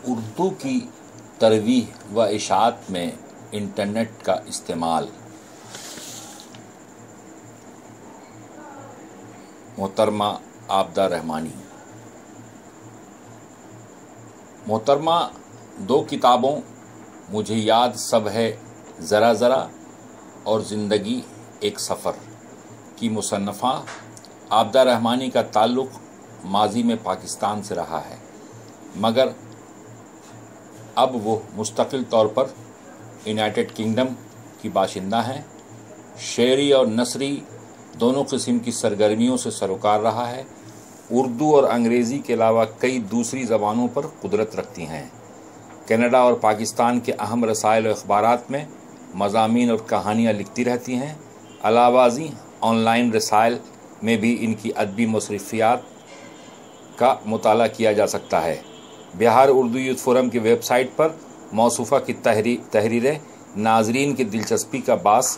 اردو کی ترویج و اشاعت میں انٹرنیٹ کا استعمال۔ محترمہ عابدہ رحمانی۔ محترمہ، 2 کتابوں مجھے یاد سب ہے ذرا ذرا اور زندگی ایک سفر کی مصنفہ عابدہ رحمانی کا تعلق ماضی میں پاکستان سے رہا ہے، مگر اب وہ مستقل طور پر یونائیٹڈ کنگڈم کی باشندہ ہیں۔ شعری اور نثری دونوں قسم کی سرگرمیوں سے سروکار رہا ہے۔ اردو اور انگریزی کے علاوہ کئی دوسری زبانوں پر قدرت رکھتی ہیں۔ کینیڈا اور پاکستان کے اہم رسائل و اخبارات میں مضامین اور کہانیاں لکھتی رہتی ہیں۔ علاوہ ازیں آن لائن رسائل میں بھی ان کی ادبی مصروفیات کا مطالعہ کیا جا سکتا ہے۔ بہار اردو یوتھ فورم کی ویب سائٹ پر موصوفہ کی تحریریں ناظرین کی دلچسپی کا باعث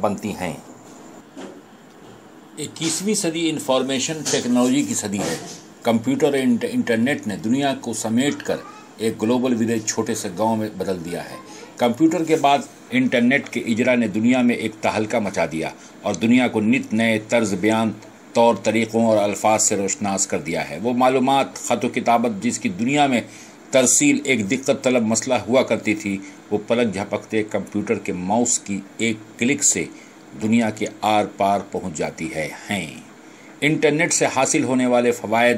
بنتی ہیں۔ 21ویں صدی انفارمیشن ٹیکنالوجی کی صدی ہے۔ کمپیوٹر اور انٹرنیٹ نے دنیا کو سمیٹ کر ایک گلوبل ولیج چھوٹے سے گاؤں میں بدل دیا ہے۔ کمپیوٹر کے بعد انٹرنیٹ کے اجرا نے دنیا میں ایک تہلکہ مچا دیا اور دنیا کو نت نئے طرز بیان، طور طریقوں اور الفاظ سے روشناس کر دیا ہے۔ وہ معلومات، خط و کتابت جس کی دنیا میں ترسیل ایک دقت طلب مسئلہ ہوا کرتی تھی، وہ پلک جھپکتے کمپیوٹر کے ماؤس کی ایک کلک سے دنیا کے آر پار پہنچ جاتی ہیں۔ انٹرنیٹ سے حاصل ہونے والے فوائد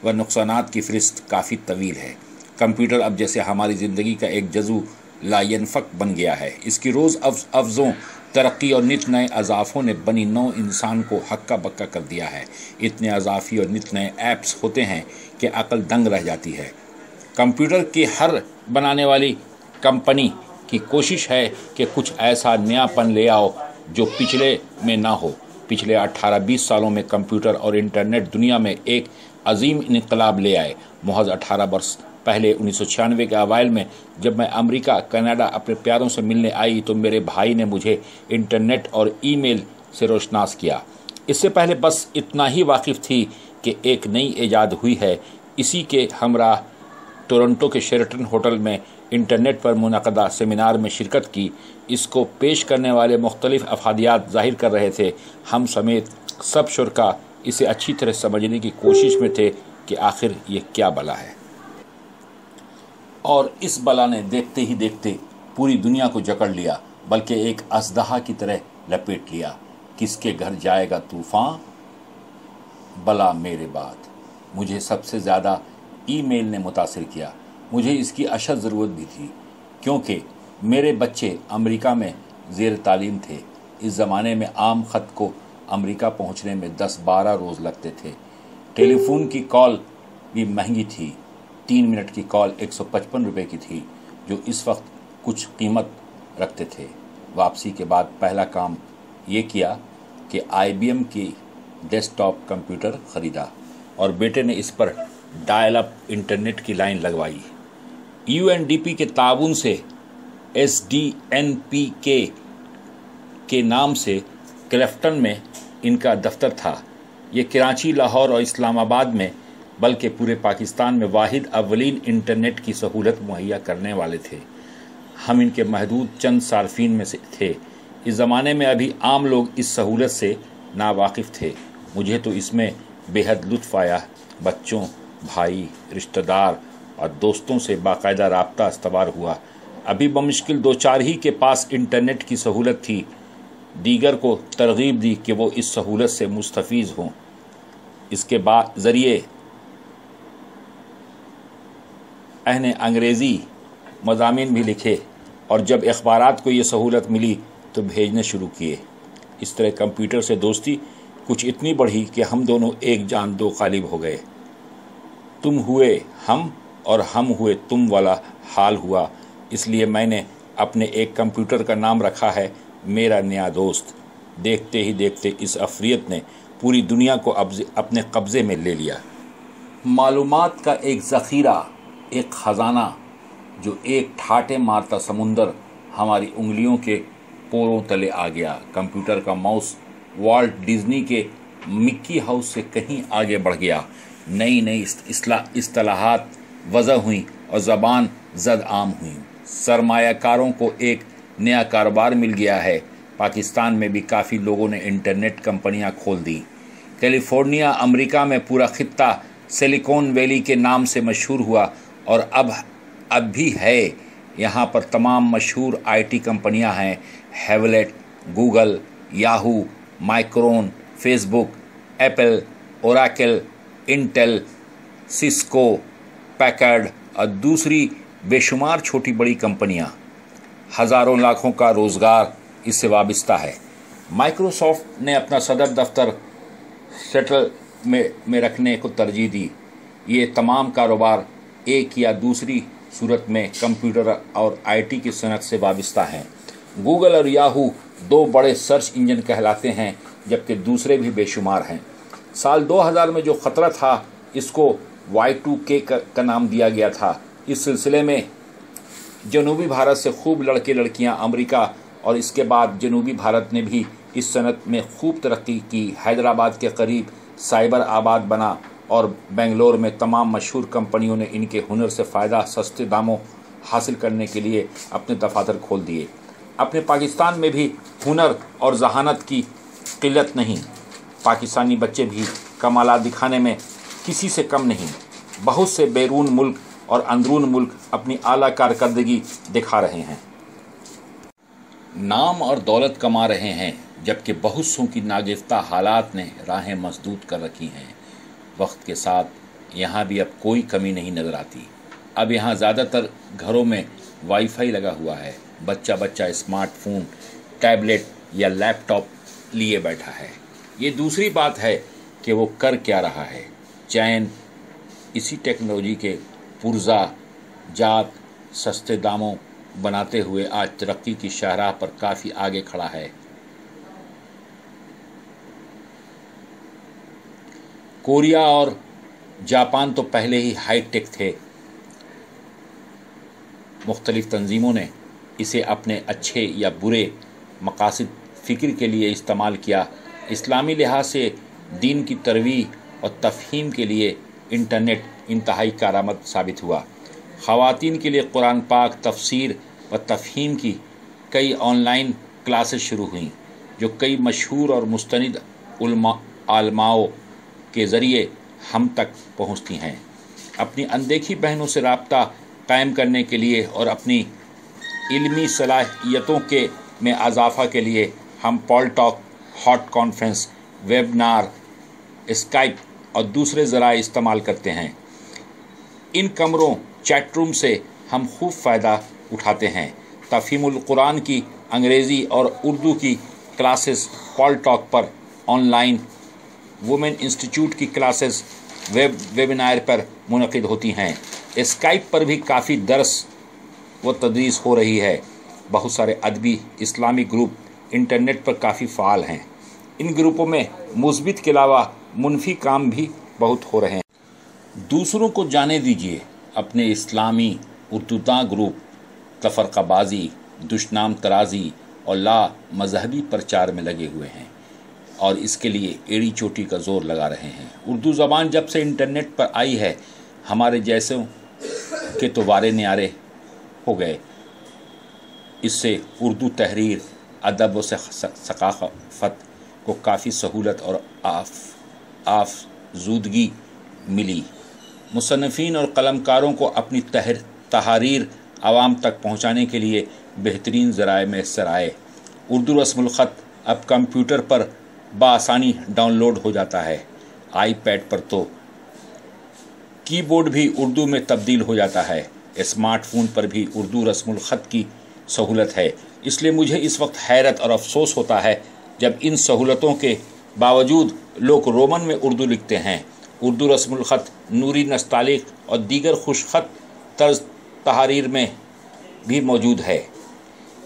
و نقصانات کی فہرست کافی طویل ہے۔ کمپیوٹر اب جیسے ہماری زندگی کا ایک جزو لا ینفک بن گیا ہے۔ اس کی روز افزوں ترقی اور نت نئے اضافوں نے بنی نوع انسان کو ہکا بکا کر دیا ہے۔ اتنے اضافی اور نت نئے ایپس ہوتے ہیں کہ عقل دنگ رہ جاتی ہے۔ کمپیوٹر کی ہر بنانے والی کمپنی کی کوشش ہے کہ کچھ ایسا نیا پن لے آؤ جو پچھلے میں نہ ہو۔ پچھلے 18-20 سالوں میں کمپیوٹر اور انٹرنیٹ دنیا میں ایک عظیم انقلاب لے آئے۔ محض 18 برس پہلے 1996 کے اوائل میں جب میں امریکہ کینیڈا اپنے پیاروں سے ملنے آئی تو میرے بھائی نے مجھے انٹرنیٹ اور ای میل سے روشناس کیا۔ اس سے پہلے بس اتنا ہی واقف تھی کہ ایک نئی ایجاد ہوئی ہے۔ اسی کے ہمراہ ٹورنٹو کے شیرٹن ہوٹل میں انٹرنیٹ پر منعقدہ سیمینار میں شرکت کی۔ اس کو پیش کرنے والے مختلف افادیات ظاہر کر رہے تھے۔ ہم سمیت سب شرکا اسے اچھی طرح سمجھنے کی کوشش میں تھے کہ آخر یہ کیا بلا ہے، اور اس بلا نے دیکھتے ہی دیکھتے پوری دنیا کو جکڑ لیا، بلکہ ایک اژدہا کی طرح لپیٹ لیا۔ کس کے گھر جائے گا طوفان، بلا میرے بعد۔ مجھے سب سے زیادہ ای میل نے متاثر کیا۔ مجھے اس کی اشد ضرورت بھی تھی، کیونکہ میرے بچے امریکہ میں زیر تعلیم تھے۔ اس زمانے میں عام خط کو امریکہ پہنچنے میں 10-12 روز لگتے تھے۔ ٹیلی فون کی کال بھی مہنگی تھی۔ 3 منٹ کی کال 155 روپے کی تھی، جو اس وقت کچھ قیمت رکھتے تھے۔ واپسی کے بعد پہلا کام یہ کیا کہ IBM کی ڈیسک ٹاپ کمپیوٹر خریدا اور بیٹے نے اس پر ڈائل اپ انٹرنیٹ کی لائن لگوائی۔ UNDP کے تعاون سے SDNPK کے نام سے کلیفٹن میں ان کا دفتر تھا۔ یہ کراچی، لاہور اور اسلام آباد میں بلکہ پورے پاکستان میں واحد اولین انٹرنیٹ کی سہولت مہیا کرنے والے تھے۔ ہم ان کے محدود چند صارفین میں سے تھے۔ اس زمانے میں ابھی عام لوگ اس سہولت سے ناواقف تھے۔ مجھے تو اس میں بے حد لطف آیا۔ بچوں، بھائی، رشتہ دار اور دوستوں سے باقاعدہ رابطہ استوار ہوا۔ ابھی بمشکل 2-4 ہی کے پاس انٹرنیٹ کی سہولت تھی۔ دیگر کو ترغیب دی کہ وہ اس سہولت سے مستفیض ہوں۔ اس کے ذریعے انگریزی مضامین بھی لکھے، اور جب اخبارات کو یہ سہولت ملی تو بھیجنے شروع کیے۔ اس طرح کمپیوٹر سے دوستی کچھ اتنی بڑھی کہ ہم دونوں ایک جان دو قالب ہو گئے۔ تم ہوئے ہم اور ہم ہوئے تم والا حال ہوا۔ اس لیے میں نے اپنے ایک کمپیوٹر کا نام رکھا ہے میرا نیا دوست۔ دیکھتے ہی دیکھتے اس افریت نے پوری دنیا کو اپنے قبضے میں لے لیا۔ معلومات کا ایک ذخیرہ، ایک خزانہ جو ایک ٹھاٹے مارتا سمندر ہماری انگلیوں کے پوروں تلے آ گیا۔ کمپیوٹر کا ماؤس والٹ ڈزنی کے مکی ہاؤس سے کہیں آگے بڑھ گیا۔ نئی نئی اصطلاحات وضع ہوئیں اور ज़बान ज़द आम हुई। सरमायाकारों को एक नया कारोबार मिल गया है। पाकिस्तान में भी काफ़ी लोगों ने इंटरनेट कंपनियां खोल दी। कैलिफोर्निया अमेरिका में पूरा खित्ता सिलिकॉन वैली के नाम से मशहूर हुआ और अब भी है। यहाँ पर तमाम मशहूर आईटी कंपनियां हैं। Hewlett, Google, Yahoo, micron, Facebook, Apple, Oracle, Intel, Cisco, Packard और दूसरी बेशुमार छोटी बड़ी कंपनियां। हज़ारों लाखों का रोज़गार इससे वाबस्ता है। माइक्रोसॉफ्ट ने अपना सदर दफ्तर सेटल में रखने को तरजीह दी। ये तमाम कारोबार एक या दूसरी सूरत में कंप्यूटर और आईटी की सनत से वाबस्ता हैं। गूगल और याहू दो बड़े सर्च इंजन कहलाते हैं, जबकि दूसरे भी बेशुमार हैं। साल 2000 में जो ख़तरा था, इसको Y2K का नाम दिया गया था। इस सिलसिले में जनूबी भारत से खूब लड़के लड़कियां अमेरिका और इसके बाद जनूबी भारत ने भी इस सनत में खूब तरक्की की। हैदराबाद के करीब साइबर आबाद बना और बेंगलोर में तमाम मशहूर कंपनियों ने इनके हुनर से फ़ायदा सस्ते दामों हासिल करने के लिए अपने दफातर खोल दिए। अपने पाकिस्तान में भी हुनर और जहानत की किल्लत नहीं। पाकिस्तानी बच्चे भी कमालात दिखाने में किसी से कम नहीं। बहुत से बैरून मुल्क और अंदरून मुल्क अपनी आला कारकर्दगी दिखा रहे हैं, नाम और दौलत कमा रहे हैं, जबकि बहुत सौ की नागिफ्ता हालात ने राहें मसदूद कर रखी हैं। वक्त के साथ यहाँ भी अब कोई कमी नहीं नज़र आती। अब यहाँ ज़्यादातर घरों में वाईफाई लगा हुआ है। बच्चा बच्चा स्मार्टफोन, टैबलेट या लैपटॉप लिए बैठा है। ये दूसरी बात है कि वो कर क्या रहा है। चैन इसी टेक्नोलॉजी के पुर्जा जात सस्ते दामों बनाते हुए आज तरक्की की शाहराह पर काफ़ी आगे खड़ा है। कोरिया और जापान तो पहले ही हाईटेक थे। मुख्तलिफ तंजीमों ने इसे अपने अच्छे या बुरे मकासद फ़िक्र के लिए इस्तेमाल किया। इस्लामी लिहाज से दीन की तरवीह और तफ़हीम के लिए इंटरनेट इंतहाई कारआमद साबित हुआ। ख़वातीन के लिए कुरान पाक, तफसीर व तफ़हीम की कई ऑनलाइन क्लासेस शुरू हुईं, जो कई मशहूर और मुस्तनिद आलमाओं के ज़रिए हम तक पहुँचती हैं। अपनी अनदेखी बहनों से राब्ता कायम करने के लिए और अपनी इल्मी सलाहियतों में इजाफ़ा के लिए हम पॉलटॉक, हॉट कॉन्फ्रेंस, वेबनार, स्काइप और दूसरे ज़राए इस्तेमाल करते हैं। इन कमरों, चैट रूम से हम खूब फ़ायदा उठाते हैं। तफ़हीमुल कुरान की अंग्रेज़ी और उर्दू की क्लासेस पॉलटॉक पर ऑनलाइन, वुमेन इंस्टीट्यूट की क्लासेस वेबिनार पर मुनक़िद होती हैं। स्काइप पर भी काफ़ी दर्स व तदरीस हो रही है। बहुत सारे अदबी इस्लामी ग्रुप इंटरनेट पर काफ़ी फ़ाल हैं। इन ग्रुपों में मुस्बित के अलावा मुनफी काम भी बहुत हो रहे हैं। दूसरों को जाने दीजिए। अपने इस्लामी उर्दूदा ग्रुप तफरक़ाबाजी, दुश्नाम तराजी और ला मजहबी प्रचार में लगे हुए हैं और इसके लिए एड़ी चोटी का जोर लगा रहे हैं। उर्दू ज़बान जब से इंटरनेट पर आई है, हमारे जैसों के तो वारे न्यारे हो गए। इससे उर्दू तहरीर, अदब व सकाफ़त को काफ़ी सहूलत और आफजूदगी मिली। मुसन्निफ़ीन और कलमकारों को अपनी तहारीर आवाम तक पहुँचाने के लिए बेहतरीन ज़राए मैसर आए। उर्दू रस्मुल ख़त अब कंप्यूटर पर बआसानी डाउनलोड हो जाता है। आईपैड पर तो कीबोर्ड भी उर्दू में तब्दील हो जाता है। स्मार्टफोन पर भी उर्दू रस्मुल ख़त की सहूलत है। इसलिए मुझे इस वक्त हैरत और अफसोस होता है जब इन सहूलतों के बावजूद लोग रोमन में उर्दू लिखते हैं। उर्दू रस्मुल ख़त नूरी, नस्तालिक और दीगर खुशख़त तर्ज तहारीर में भी मौजूद है।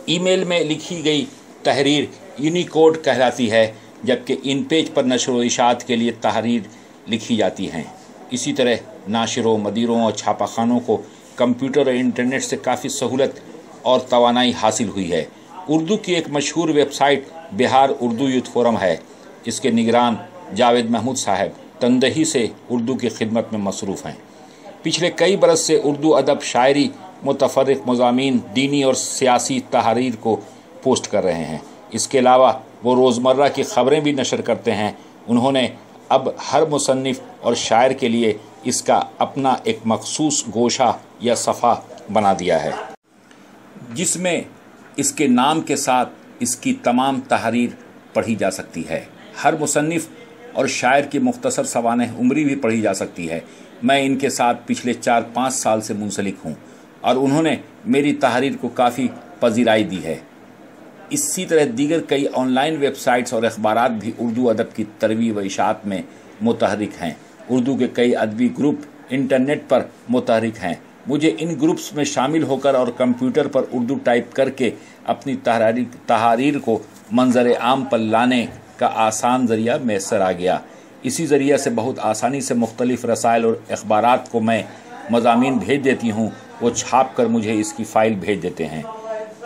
ईमेल में लिखी गई तहरीर यूनिकोड कहलाती है, जबकि इन पेज पर नशर व इशाअत के लिए तहरीर लिखी जाती हैं। इसी तरह नाशिरों, मदीरों और छापाखानों को कंप्यूटर और इंटरनेट से काफ़ी सहूलत और तवानाई हासिल हुई है। उर्दू की एक मशहूर website Bihar Urdu youth forum है। इसके निगरान जावेद महमूद साहब तंदही से उर्दू की खिदमत में मसरूफ़ हैं। पिछले कई बरस से उर्दू अदब, शायरी, मुतफर्रिक मज़ामीन, दीनी और सियासी तहरीर को पोस्ट कर रहे हैं। इसके अलावा वो रोज़मर्रा की ख़बरें भी नशर करते हैं। उन्होंने अब हर मुसन्निफ़ और शायर के लिए इसका अपना एक मखसूस गोशा या सफ़ा बना दिया है, जिसमें इसके नाम के साथ इसकी तमाम तहरीर पढ़ी जा सकती है। हर मुसन्निफ़ और शायर की मुख्तसर सवानह उम्री भी पढ़ी जा सकती है। मैं इनके साथ पिछले 4-5 साल से मुंसलिक हूँ और उन्होंने मेरी तहरीर को काफ़ी पजीराई दी है। इसी तरह दीगर कई ऑनलाइन वेबसाइट्स और अखबारात भी उर्दू अदब की तरवीह व इशाअत में मुतहरिक हैं। उर्दू के कई अदबी ग्रुप इंटरनेट पर मुतहरिक हैं। मुझे इन ग्रुप्स में शामिल होकर और कंप्यूटर पर उर्दू टाइप करके अपनी तहरीर को मंजर आम पर लाने का आसान ज़रिया मैसर आ गया। इसी ज़रिया से बहुत आसानी से मुख्तलिफ़ रसायल और अखबारात को मैं मज़ामीन भेज देती हूँ। वो छाप कर मुझे इसकी फ़ाइल भेज देते हैं।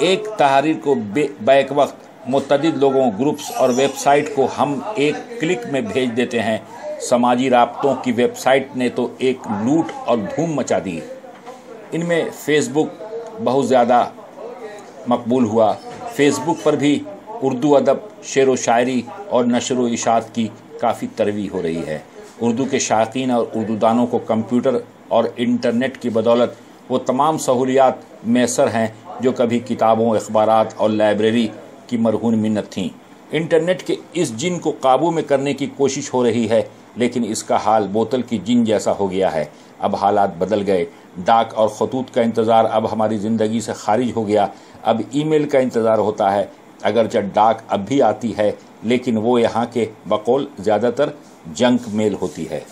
एक तहरीर को बैक वक्त मुतअद्दिद लोगों, ग्रुप्स और वेबसाइट को हम एक क्लिक में भेज देते हैं। समाजी राब्तों की वेबसाइट ने तो एक लूट और धूम मचा दी। इनमें फेसबुक बहुत ज़्यादा मकबूल हुआ। फेसबुक पर भी उर्दू अदब, शेर व शायरी और नशर व इशाअत की काफ़ी तरवीह हो रही है। उर्दू के शायकीन और उर्दूदानों को कंप्यूटर और इंटरनेट की बदौलत वो तमाम सहूलियात मैसर हैं जो कभी किताबों, अखबारात और लाइब्रेरी की मरहून मिन्नत थीं। इंटरनेट के इस जिन को काबू में करने की कोशिश हो रही है, लेकिन इसका हाल बोतल की जिन जैसा हो गया है। अब हालात बदल गए। डाक और खतूत का इंतज़ार अब हमारी ज़िंदगी से खारिज हो गया। अब ईमेल का इंतज़ार होता है। अगरचे डाक अब भी आती है, लेकिन वो यहाँ के बकौल ज़्यादातर जंक मेल होती है।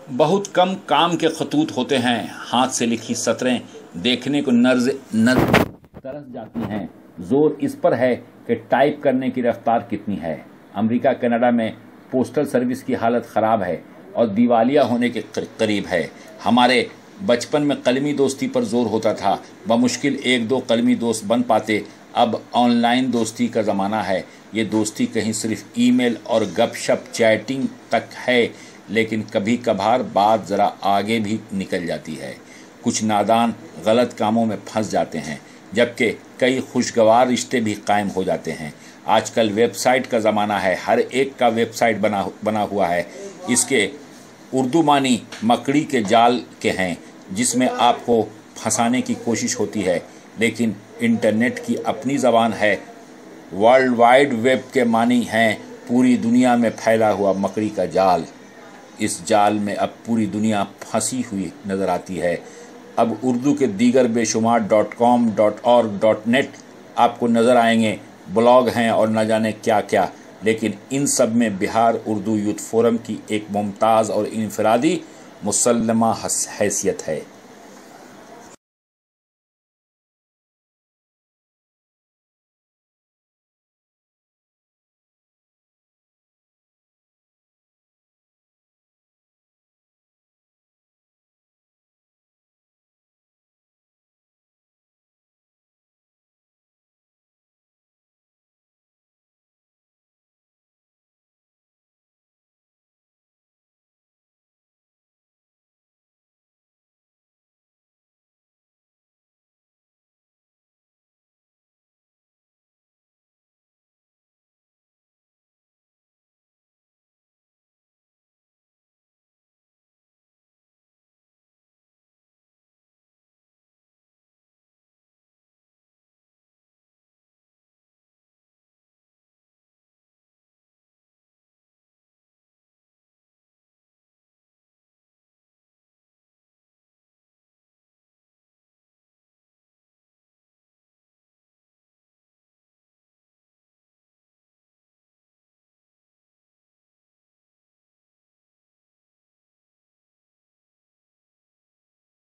बहुत कम काम के खतूत होते हैं। हाथ से लिखी सतरें देखने को तरस जाती हैं। जोर इस पर है कि टाइप करने की रफ्तार कितनी है। अमेरिका, कनाडा में पोस्टल सर्विस की हालत ख़राब है और दिवालिया होने के करीब है। हमारे बचपन में कलमी दोस्ती पर जोर होता था। बमुश्किल 1-2 कलमी दोस्त बन पाते। अब ऑनलाइन दोस्ती का ज़माना है। ये दोस्ती कहीं सिर्फ ईमेल और गपशप चैटिंग तक है, लेकिन कभी कभार बात ज़रा आगे भी निकल जाती है। कुछ नादान गलत कामों में फंस जाते हैं, जबकि कई खुशगवार रिश्ते भी कायम हो जाते हैं। आजकल वेबसाइट का ज़माना है। हर एक का वेबसाइट बना हुआ है। इसके उर्दू मानी मकड़ी के जाल के हैं, जिसमें आपको फंसाने की कोशिश होती है, लेकिन इंटरनेट की अपनी ज़बान है। वर्ल्ड वाइड वेब के मानी हैं पूरी दुनिया में फैला हुआ मकड़ी का जाल। इस जाल में अब पूरी दुनिया फंसी हुई नज़र आती है। अब उर्दू के दीगर बेशुमार .com, .org, .net आपको नज़र आएंगे। ब्लॉग हैं और न जाने क्या क्या, लेकिन इन सब में बिहार उर्दू यूथ फोरम की एक मुमताज़ और इनफरादी मुसल्लमा हैसियत है।